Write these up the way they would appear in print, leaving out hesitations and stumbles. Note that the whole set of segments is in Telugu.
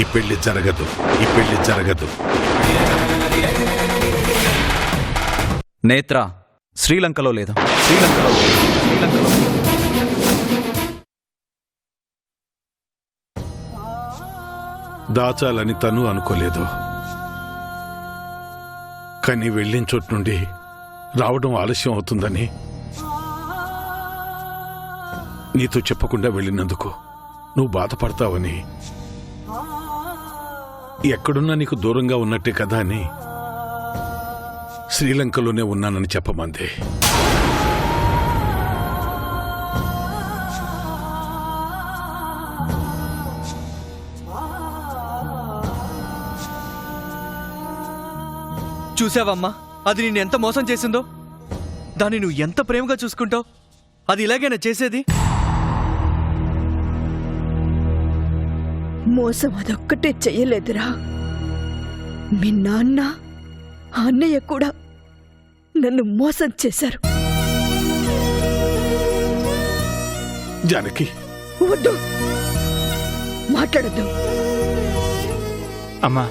ఈ పెళ్లి జరగదు, ఈ పెళ్లి జరగదు. నేత్ర శ్రీలంకలో లేదు, శ్రీలంకలో శ్రీలంకలో దాచాలని తను అనుకోలేదు. కానీ వెళ్ళిన చోటు నుండి రావడం ఆలస్యం అవుతుందని నీతో చెప్పకుండా వెళ్ళినందుకు నువ్వు బాధపడతావని, ఎక్కడున్నా నీకు దూరంగా ఉన్నట్టే కదా అని శ్రీలంకలోనే ఉన్నానని చెప్పమంది. చూసావమ్మా, అది నిన్ను ఎంత మోసం చేసిందో. దాన్ని నువ్వు ఎంత ప్రేమగా చూసుకుంటావు. అది ఇలాగైనా చేసేది? మోసం అదొక్కటే చెయ్యలేదురా, మీ నాన్న అన్నయ్య కూడా నన్ను మోసం చేశారు. జానకి, వద్దు, మాట్లాడద్దు. అమ్మా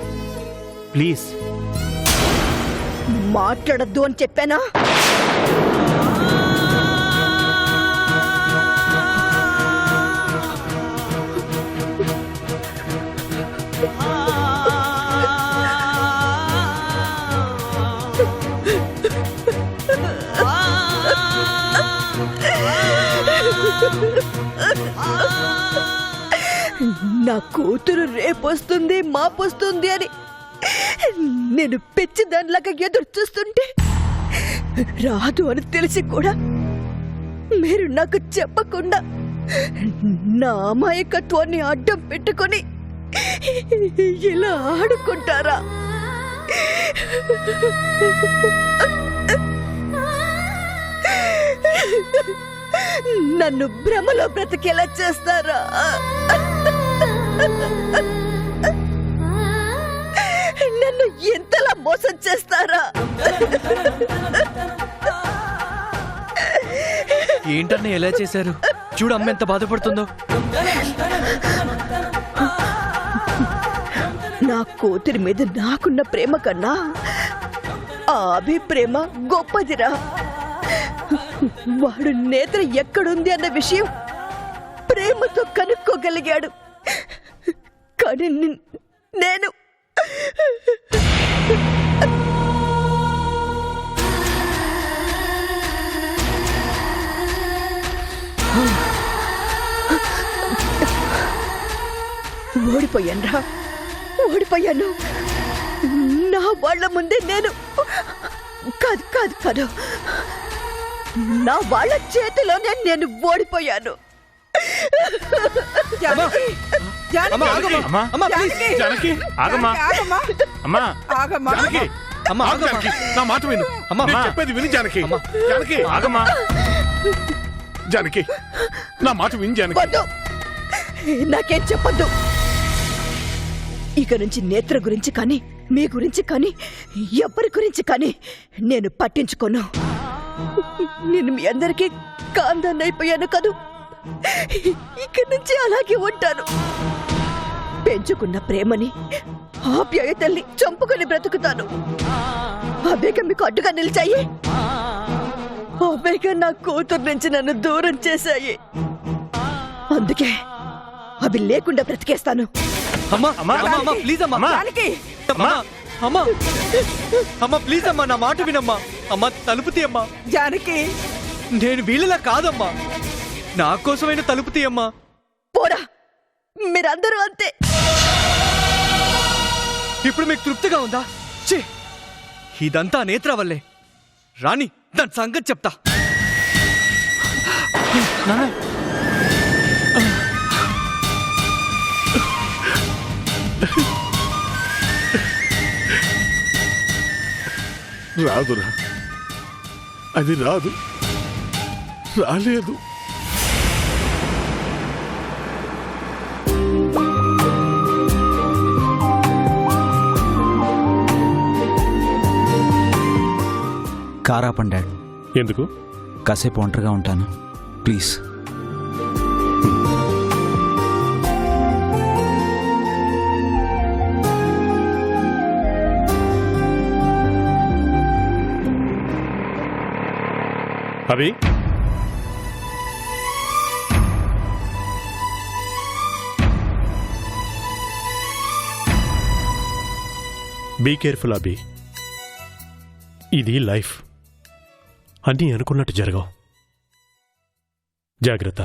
ప్లీజ్. మాట్లాడద్దు అని చెప్పానా? నా కూతురు రేపొస్తుంది మాపొస్తుంది అని నేను పెంచి దానిలాగా ఎదురు చూస్తుంటే రాదు అని తెలిసి కూడా మీరు నాకు చెప్పకుండా నా అమాయకత్వాన్ని అడ్డం పెట్టుకొని ఇలా ఆడుకుంటారా? నన్ను భ్రమలో బ్రతికేలా చేస్తారా? నన్ను ఎంతలా మోసం చేస్తారా? ఏంటన్నా ఎలా చేశారు? చూడు అమ్మ ఎంత బాధపడుతుందో. నా కూతురి మీద నాకున్న ప్రేమ కన్నా ఆ అభిప్రేమ గొప్పదిరా. వాడు నేత్ర ఎక్కడుంది అన్న విషయం ప్రేమతో కనుక్కోగలిగాడు. కానీ నేను ఓడిపోయానురా, ఓడిపోయాను. నా వాళ్ళ ముందే నేను కాదు కాదు కాదు నా వాళ్ళ చేతిలోనే నేను ఓడిపోయాను. నా మాట విను. చెప్పేది విని జానకి. జానకి ఆగమ్మా. జానకి నా మాట విని జానకి. నాకేం చెప్పొద్దు. ఇక నుంచి నేత్ర గురించి కానీ మీ గురించి కానీ ఎవరి గురించి కానీ నేను పట్టించుకోను. నేను మీ అందరికీ కాందాన్నైపోయాను కదూ. ఇక నుంచి అలాగే ఉంటాను. పెంచుకున్న ప్రేమని ఆప్యాయతల్ని చంపుకొని బ్రతుకుతాను. అవేగా మీకు అడ్డుగా నిలిచాయి. అవేగా నా కూతురు నుంచి నన్ను దూరం చేశాయి. అందుకే అవి లేకుండా బ్రతికేస్తాను. అమ్మా అమ్మా అమ్మా ప్లీజ్ అమ్మా. అమ్మా అమ్మా అమ్మా ప్లీజ్ అమ్మా, నా మాట వినమ్మా. అమ్మా తలుపు తీయమ్మా. జానకి, నేను వీళ్ళలా కాదమ్మా. నా కోసమైన తలుపు తీయమ్మా. పోరా, మీరందరూ అంతే. ఇప్పుడు మీకు తృప్తిగా ఉందా? ఛీ, ఇదంతా నేత్ర వల్లే. రాణి, దాని సంగతి చెప్తా. రాదురా, అది రాదు, రాలేదు. కారాపండి డాడ్. ఎందుకు? కాసేపు ఒంటరిగా ఉంటాను ప్లీజ్. అభి, బీ కేర్ఫుల్ అభి. ఇది లైఫ్. అన్నీ అనుకున్నట్టు జరగవు. జాగ్రత్త.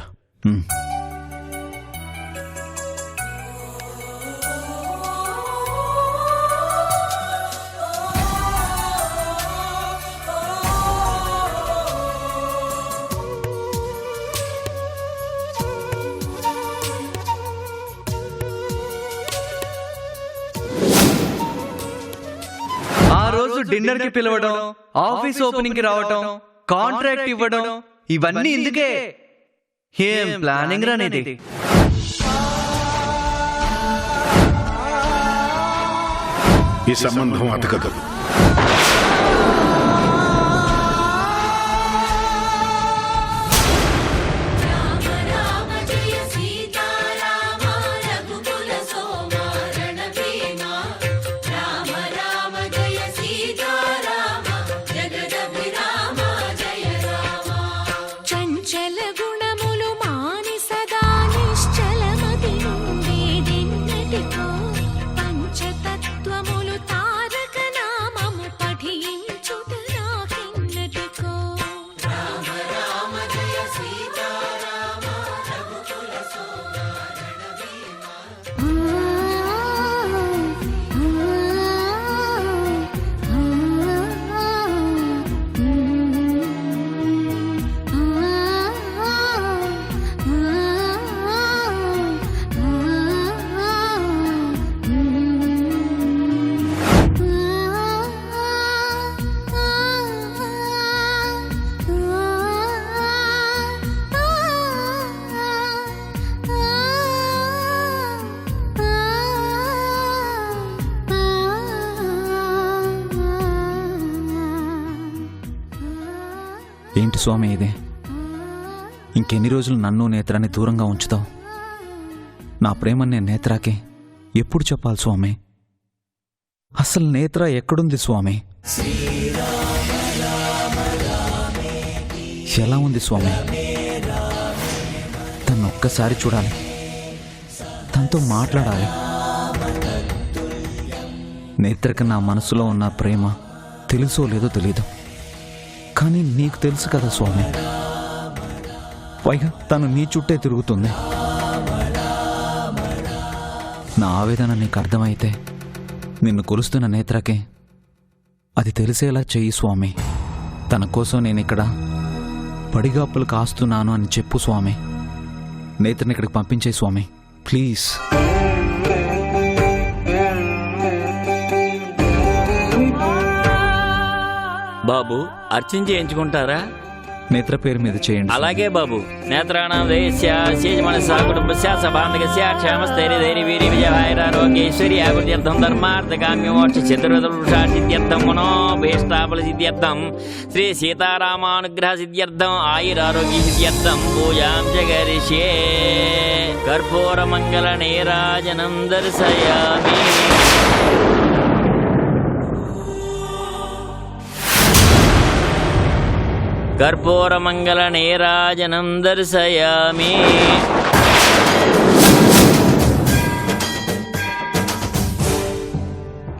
ఆ రోజు డిన్నర్ కి పిలవడం, ఆఫీస్ ఓపెనింగ్ కి రావటం, కాంట్రాక్ట్ ఇవ్వడం, ఇవన్నీ ఇందుకే. ఏం ప్లానింగ్ రానేది. ఈ సంబంధం అతకదు. ఏంటి స్వామి ఇది? ఇంకెన్ని రోజులు నన్ను నేత్రాన్ని దూరంగా ఉంచుతావు? నా ప్రేమని నేను నేత్రాకి ఎప్పుడు చెప్పాలి స్వామి? అసలు నేత్ర ఎక్కడుంది స్వామి? ఎలా ఉంది స్వామి? తను ఒక్కసారి చూడాలి, తనతో మాట్లాడాలి. నేత్రకి నా మనసులో ఉన్న ప్రేమ తెలుసో లేదో తెలీదు, కానీ నీకు తెలుసు కదా స్వామి. పైగా తను నీ చుట్టే తిరుగుతుంది. నా ఆవేదన నీకు అర్థమైతే నిన్ను కొలుస్తున్న నేత్రకే అది తెలిసేలా చెయ్యి స్వామి. తన కోసం నేను ఇక్కడ పడిగాపులు కాస్తున్నాను అని చెప్పు స్వామి. నేత్రని ఇక్కడికి పంపించే స్వామి, ప్లీజ్. బాబు, అర్చన చేయించుకుంటారా? నేత్ర పేరు మీద చేయండి. అలాగే బాబు. నేత్రాణం మనసా కుటుంబస్య సభాంధకస్య క్షేమస్థైర్య వీరి విజయభాయిరారోగ్యేశ్వరి అభివృద్ధ్యర్థం ధర్మార్థకామ్య మోక్ష చతుర్వేద సిద్ధ్యర్థం మనోభీష్టాఫల సిద్ధ్యర్థం శ్రీ సీతారామానుగ్రహ సిద్ధ్యర్థం ఆయురారోగ్య సిద్ధ్యర్థం పూజాం జగరిష్యే. కర్పూర మంగళ నీరాజనం దర్శయామి. కర్పూర మంగళ నీరాజనం దర్శయామి.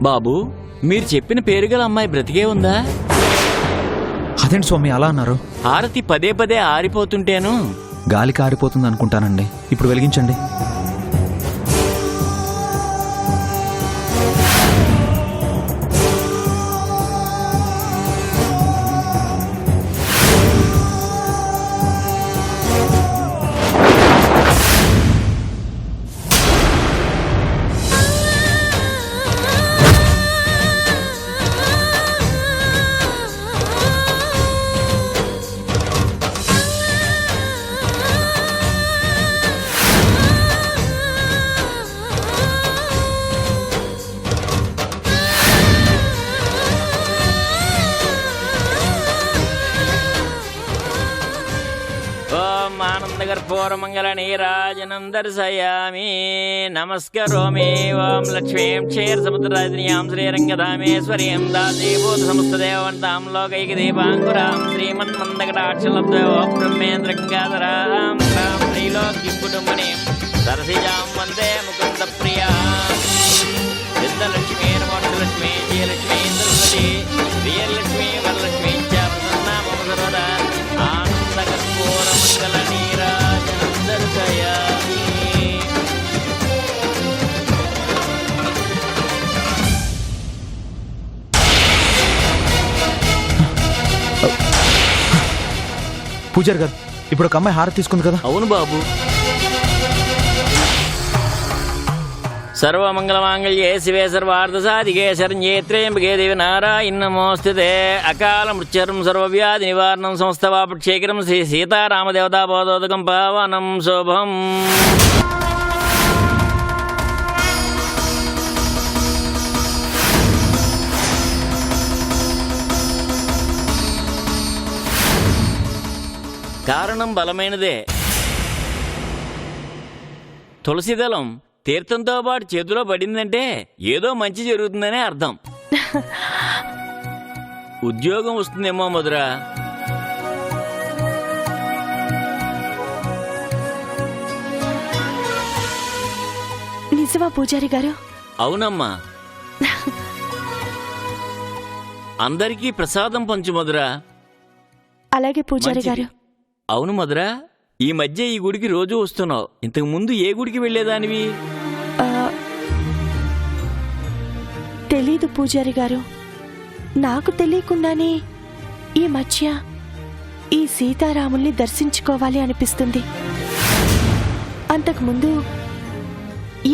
బాబు, మీరు చెప్పిన పేరు గల అమ్మాయి బ్రతికే ఉందా? అదేంటి స్వామి అలా అన్నారు? హారతి పదే పదే ఆరిపోతుంటేను. గాలికి ఆరిపోతుంది అనుకుంటానండి. ఇప్పుడు వెలిగించండి. కర్పూరమంగళ నీరాజనం దర్శయామి. నమస్కరోమి ఓం లక్ష్మీం క్షీరసముద్రాద్రియాం శ్రీరంగధామేశ్వర్యం దాసీభూత సమస్తదేవంతాం లోకైక దీపాంకురాం శ్రీమన్మందకటాక్షలబ్ధో బ్రహ్మేంద్రగంగాధరాం రాం శ్రీలోక్యం కుటుంబనీం సరసిజాం వందే ముకుంద ప్రియాం. సిద్ధలక్ష్మీ మోక్షలక్ష్మీ జయలక్ష్మీ సరస్వతి ప్రియలక్ష్మీ వరలక్ష్మీ చ ప్రసన్నా మమ సర్వదా. ఆనంద కర్పూర మంగళ నీరాజనం దర్శయామి. పూజారి గారు, ఇప్పుడు ఒక అమ్మాయి హారతి తీసుకుంది కదా? అవును బాబు. సర్వమంగళమాంగళ్యే శివే సర్వార్థసాధికే శరణ్యే త్ర్యంబకే దేవి నారాయణి నమోస్తుతే. అకాల మృత్యురం సర్వవ్యాధి నివారణం సమస్తవాపక్షేకరం శ్రీ సీతారామదేవతాపోదోదకం పావనం శుభం. కారణం బలమైనదే. తులసిదళం తీర్థంతో పాటు చేతిలో పడిందంటే ఏదో మంచి జరుగుతుందనే అర్థం. ఉద్యోగం వస్తుందేమో మధురా. నిజమా పూజారి గారు? అవునమ్మా. అందరికీ ప్రసాదం పంచు మధురా. అలాగే పూజారి గారు. అవును మధురా, ఈ మధ్య ఈ గుడికి రోజు వస్తున్నావు. ఇంతకు ముందు ఏ గుడికి వెళ్లేదానివి? తెలీదు పూజారి గారు. నాకు తెలియకుండానే ఈ మధ్య ఈ సీతారాముల్ని దర్శించుకోవాలి అనిపిస్తుంది. అంతకుముందు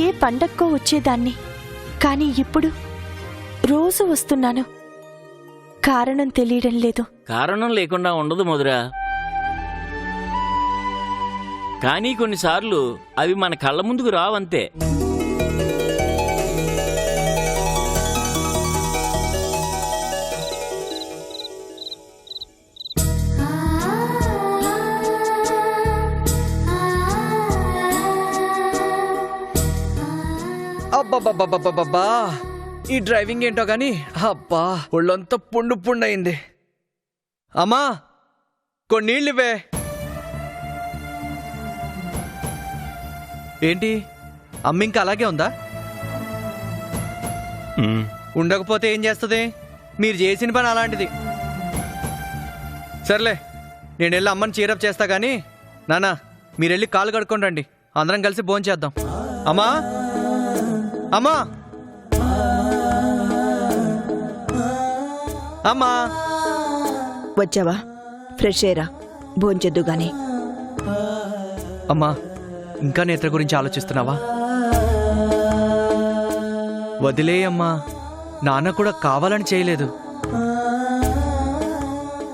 ఏ పండక్కో వచ్చేదాన్ని, కానీ ఇప్పుడు రోజు వస్తున్నాను. కారణం తెలియడం లేదు. కారణం లేకుండా ఉండదు మధురా. కానీ కొన్నిసార్లు అవి మన కళ్ళ ముందుకు రావంతే. అబ్బా, ఈ డ్రైవింగ్ ఏంటో గాని అబ్బా ఒళ్ళంతా పుండు పుండు అయింది. అమ్మా, కొన్ని నీళ్ళు ఇవ్వే. ఏంటి అమ్మ ఇంకా అలాగే ఉందా? ఉండకపోతే ఏం చేస్తుంది? మీరు చేసిన పని అలాంటిది. సర్లే, నేను వెళ్ళి అమ్మని చీరప్ చేస్తా గానీ నాన్న మీరు వెళ్ళి కాళ్ళు కడుక్కొని రండి. అందరం కలిసి భోంచేద్దాం. అమ్మా, అమ్మా, అమ్మా. వచ్చావా? ఫ్రెష్ అయ్యరా, భోంచెద్దు గాని. అమ్మా, ఇంకా నేత్ర గురించి ఆలోచిస్తున్నావా? వదిలేయమ్మా, నాన్న కూడా కావాలని చేయలేదు.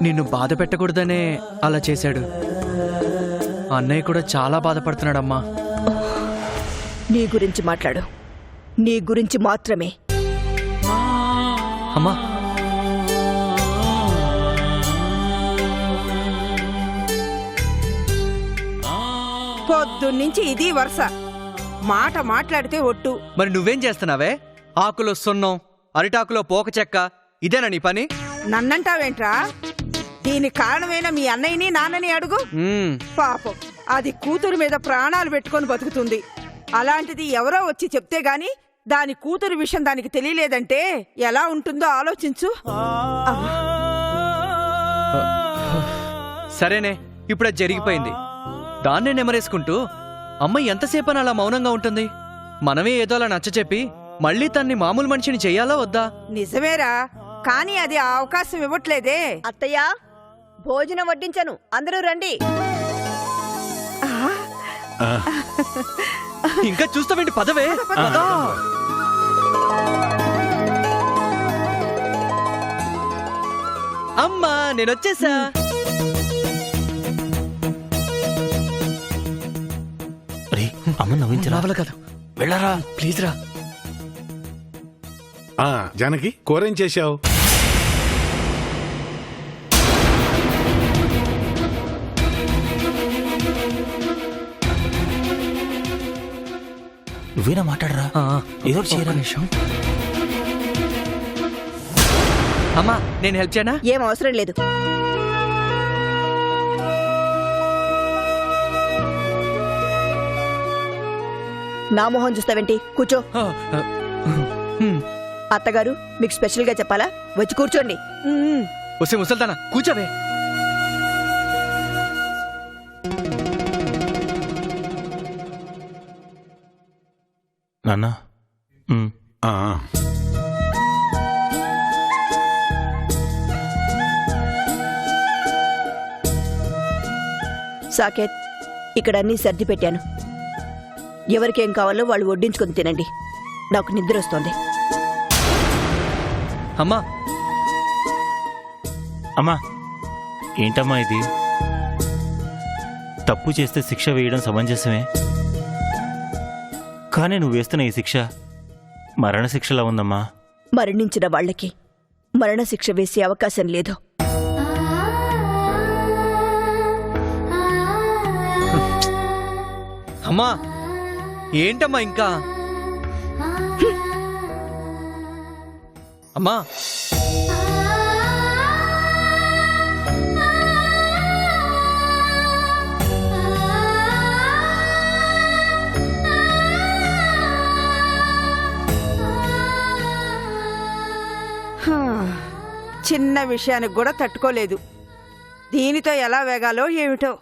నిన్ను బాధ పెట్టకూడదనే అలా చేశాడు. అన్నయ్య కూడా చాలా బాధపడుతున్నాడమ్మా. నీ గురించి మాట్లాడు, నీ గురించి మాత్రమే. అమ్మా, పొద్దున్నుంచి ఇది వరుస. మాట మాట్లాడితే ఒట్టు. మరి నువ్వేం చేస్తున్నావే? ఆకులో సున్నం, అరిటాకులో పోక చెక్క, ఇదేనా నీ పని? నన్నంటావేంట్రా? దీనికి కారణమైన మీ అన్నయ్యని నాన్నని అడుగు. పాపం, అది కూతురు మీద ప్రాణాలు పెట్టుకొని బతుకుతుంది. అలాంటిది ఎవరో వచ్చి చెప్తే గాని దాని కూతురు విషయం దానికి తెలియలేదంటే ఎలా ఉంటుందో ఆలోచించు. సరేనే, ఇప్పుడు అది జరిగిపోయింది. దాన్నే నెమరేసుకుంటూ అమ్మ ఎంతసేపని అలా మౌనంగా ఉంటుంది? మనమే ఏదో అలా నచ్చచెప్పి మళ్ళీ తన్ని మామూలు మనిషిని చెయ్యాలా వద్దా? నిజమేరా, కానీ అది ఆ అవకాశం ఇవ్వట్లేదే. అత్తయ్య, భోజనం వడ్డించను, అందరూ రండి. ఇంకా చూస్తావేంటి? పదవే. అమ్మా, నేనొచ్చేసా. అమ్మ నవ్వించరా? రావాల కదా, వెళ్ళరా ప్లీజ్ రా. జానకి, కూరేం చేశావు? నువ్వేనా మాట్లాడరా ఏదో ఒకటి చేయరా. నిమిషం. అమ్మా నేను హెల్ప్ చేయనా? ఏం అవసరం లేదు. నా మొహం చూస్తావేంటి? కూర్చో. అత్తగారు మీకు స్పెషల్ గా చెప్పాలా? వచ్చి కూర్చోండి. వస్తే ముసల్తానా కూర్చోవే. నాన్న ఆ, సాకేత్, ఇక్కడ అన్నీ సర్ది పెట్టాను. ఎవరికేం కావాలో వాళ్ళు వడ్డించుకొని తినండి. నాకు నిద్ర వస్తోంది. అమ్మా అమ్మా ఏంటమ్మా ఇది? తప్పు చేస్తే శిక్ష వేయడం సమంజసమే, కానీ నువ్వు వేస్తున్న ఈ శిక్ష మరణశిక్షలా ఉందమ్మా. మరణించిన వాళ్ళకి మరణశిక్ష వేసే అవకాశం లేదు. అమ్మా ఏంటమ్మా ఇంకా? అమ్మా హా, చిన్న విషయానికి కూడా తట్టుకోలేదు. దీనితో ఎలా వేగాలో ఏమిటో.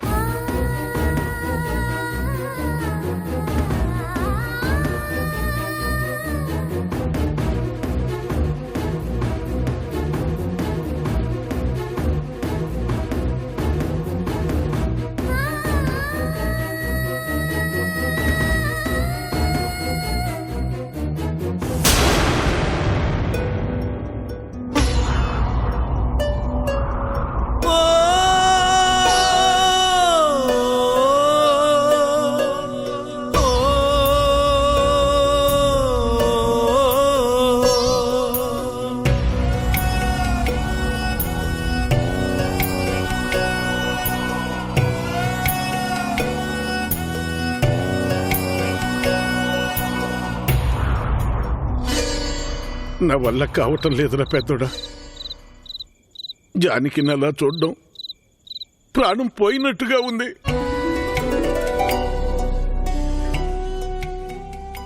నా వల్ల కావటం లేదురా పెద్దోడా. జానికి నలా చూడడం ప్రాణం పోయినట్టుగా ఉంది.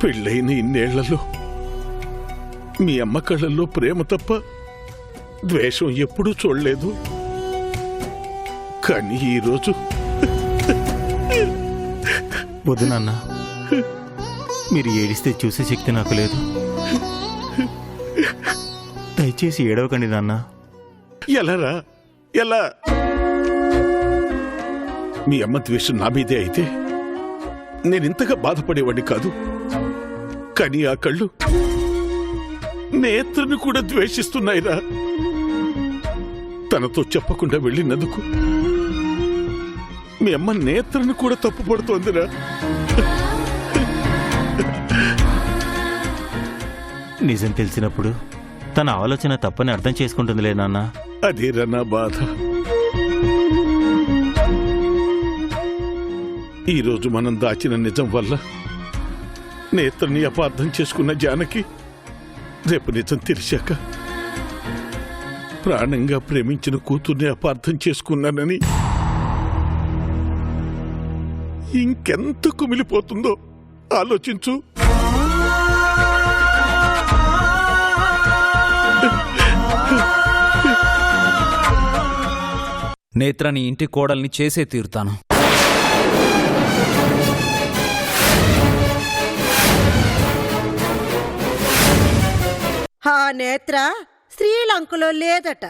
పెళ్ళైన ఇన్నేళ్లలో మీ అమ్మ కళ్ళల్లో ప్రేమ తప్ప ద్వేషం ఎప్పుడూ చూడలేదు. కానీ ఈరోజు వద్దు నాన్న, మీరు ఏడిస్తే చూసే శక్తి నాకు లేదు. దయచేసి ఏడవకండి నాన్న. ఎలారా? ఎలా? మీ అమ్మ ద్వేషం నా మీదే అయితే నేనింతగా బాధపడేవాడిని కాదు. కానీ ఆ కళ్ళు నేత్రను కూడా ద్వేషిస్తున్నాయిరా. తనతో చెప్పకుండా వెళ్ళినందుకు మీ అమ్మ నేత్రను కూడా తప్పుపడుతోందిరా. నిజం తెలిసినప్పుడు తన ఆలోచన తప్పని అర్థం చేసుకుంటుందిలే నాన్న. అదేరా నా బాధ. ఈరోజు మనం దాచిన నిజం వల్ల నేత్రని అపార్థం చేసుకున్న జానకి రేపు నిజం తెలిసాక ప్రాణంగా ప్రేమించిన కూతుర్ని అపార్థం చేసుకున్నానని ఇంకెంత కుమిలిపోతుందో ఆలోచించు. నేత్రని ఇంటి కోడల్ని చేసే తీరుతాను. ఆ నేత్ర శ్రీలంకలో లేదట.